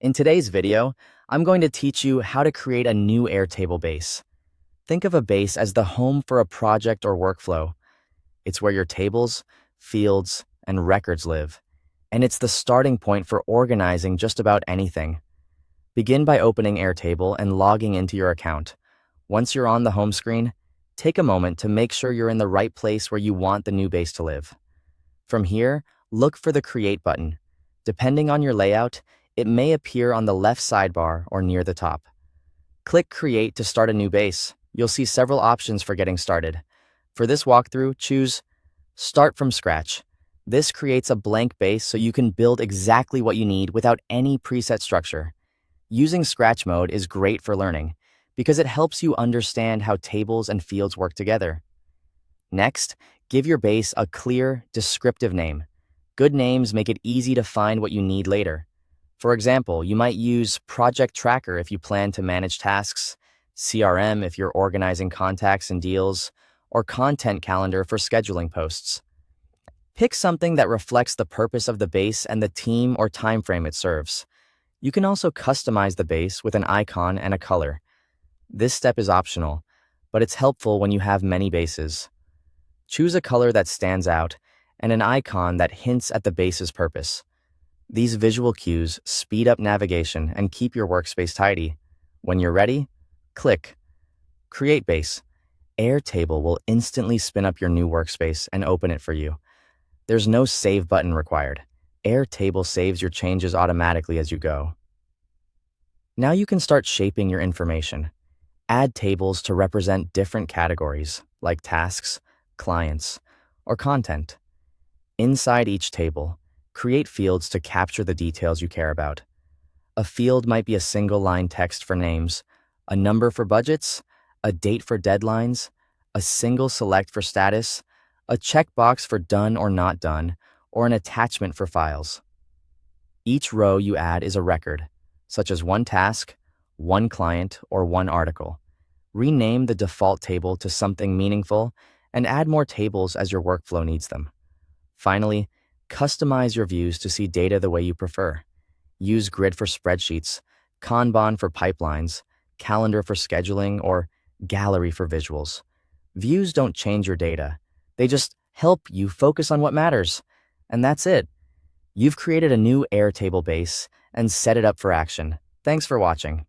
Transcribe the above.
In today's video, I'm going to teach you how to create a new Airtable base. Think of a base as the home for a project or workflow. It's where your tables, fields, and records live, and it's the starting point for organizing just about anything. Begin by opening Airtable and logging into your account. Once you're on the home screen, take a moment to make sure you're in the right place where you want the new base to live. From here, look for the Create button. Depending on your layout, it may appear on the left sidebar or near the top. Click Create to start a new base. You'll see several options for getting started. For this walkthrough, choose Start from Scratch. This creates a blank base so you can build exactly what you need without any preset structure. Using Scratch mode is great for learning because it helps you understand how tables and fields work together. Next, give your base a clear, descriptive name. Good names make it easy to find what you need later. For example, you might use Project Tracker if you plan to manage tasks, CRM if you're organizing contacts and deals, or Content Calendar for scheduling posts. Pick something that reflects the purpose of the base and the team or time frame it serves. You can also customize the base with an icon and a color. This step is optional, but it's helpful when you have many bases. Choose a color that stands out and an icon that hints at the base's purpose. These visual cues speed up navigation and keep your workspace tidy. When you're ready, click Create Base. Airtable will instantly spin up your new workspace and open it for you. There's no save button required. Airtable saves your changes automatically as you go. Now you can start shaping your information. Add tables to represent different categories, like tasks, clients, or content. Inside each table, create fields to capture the details you care about. A field might be a single-line text for names, a number for budgets, a date for deadlines, a single select for status, a checkbox for done or not done, or an attachment for files. Each row you add is a record, such as one task, one client, or one article. Rename the default table to something meaningful and add more tables as your workflow needs them. Finally, customize your views to see data the way you prefer. Use Grid for spreadsheets, Kanban for pipelines, Calendar for scheduling, or Gallery for visuals. Views don't change your data. They just help you focus on what matters. And that's it. You've created a new Airtable base and set it up for action. Thanks for watching.